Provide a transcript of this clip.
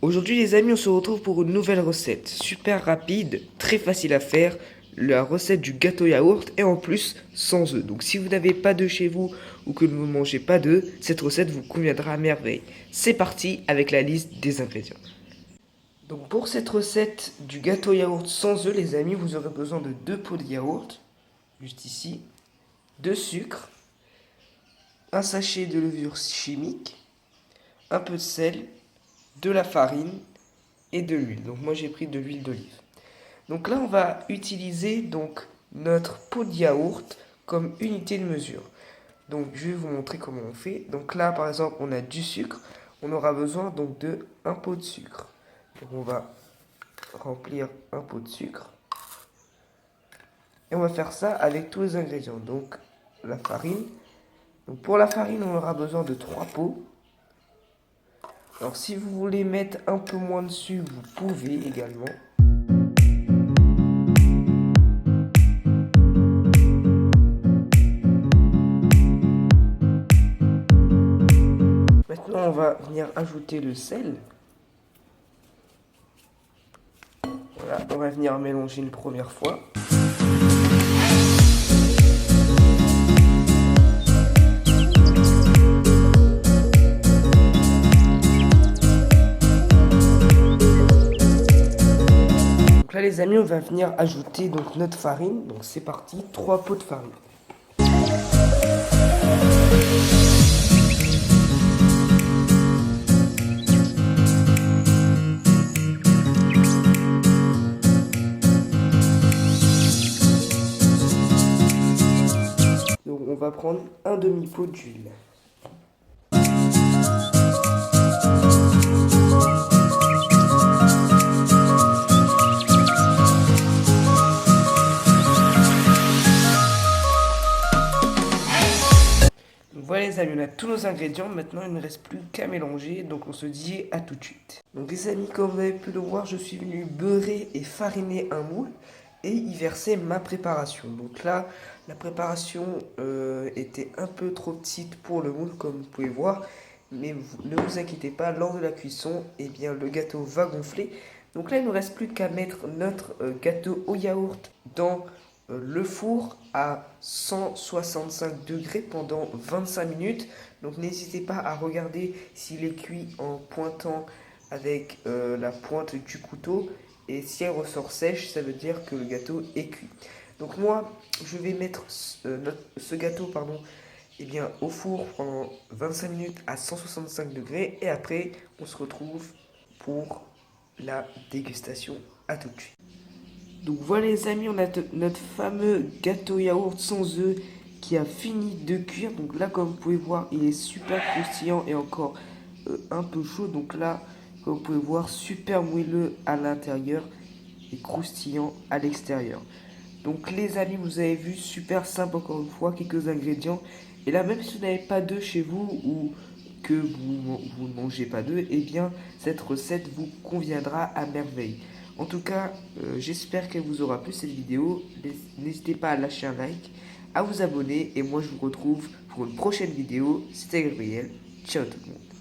Aujourd'hui les amis, on se retrouve pour une nouvelle recette, super rapide, très facile à faire, la recette du gâteau yaourt et en plus sans œufs. Donc si vous n'avez pas d'œufs chez vous ou que vous ne mangez pas d'œufs, cette recette vous conviendra à merveille. C'est parti avec la liste des ingrédients. Donc pour cette recette du gâteau yaourt sans œufs les amis, vous aurez besoin de 2 pots de yaourt, juste ici, de sucre, un sachet de levure chimique, un peu de sel, de la farine et de l'huile. Donc moi j'ai pris de l'huile d'olive. Donc là on va utiliser donc notre pot de yaourt comme unité de mesure. Donc je vais vous montrer comment on fait. Donc là par exemple on a du sucre. On aura besoin donc de un pot de sucre. Donc on va remplir un pot de sucre. Et on va faire ça avec tous les ingrédients. Donc la farine. Donc pour la farine on aura besoin de 3 pots. Alors si vous voulez mettre un peu moins dessus, vous pouvez également. Maintenant on va venir ajouter le sel. Voilà, on va venir mélanger une première fois. Là les amis, on va venir ajouter donc notre farine. Donc c'est parti, 3 pots de farine. Donc on va prendre un demi-pot d'huile. Voilà les amis, on a tous nos ingrédients, maintenant il ne reste plus qu'à mélanger, donc on se dit à tout de suite. Donc les amis, comme vous avez pu le voir, je suis venu beurrer et fariner un moule et y verser ma préparation. Donc là, la préparation était un peu trop petite pour le moule, comme vous pouvez voir, mais ne vous inquiétez pas, lors de la cuisson, eh bien, le gâteau va gonfler. Donc là, il ne nous reste plus qu'à mettre notre gâteau au yaourt dans le four à 165 degrés pendant 25 minutes. Donc n'hésitez pas à regarder s'il est cuit en pointant avec la pointe du couteau. Et si elle ressort sèche, ça veut dire que le gâteau est cuit. Donc moi, je vais mettre ce gâteau eh bien, au four pendant 25 minutes à 165 degrés. Et après, on se retrouve pour la dégustation. À tout de suite. Donc voilà les amis, on a notre fameux gâteau yaourt sans œufs qui a fini de cuire. Donc là, comme vous pouvez voir, il est super croustillant et encore un peu chaud. Donc là, comme vous pouvez voir, super moelleux à l'intérieur et croustillant à l'extérieur. Donc les amis, vous avez vu, super simple encore une fois, quelques ingrédients. Et là, même si vous n'avez pas d'œufs chez vous ou que vous ne mangez pas d'œufs, eh bien cette recette vous conviendra à merveille. En tout cas, j'espère qu'elle vous aura plu cette vidéo. N'hésitez pas à lâcher un like, à vous abonner et moi je vous retrouve pour une prochaine vidéo. C'était Gabriel. Ciao tout le monde.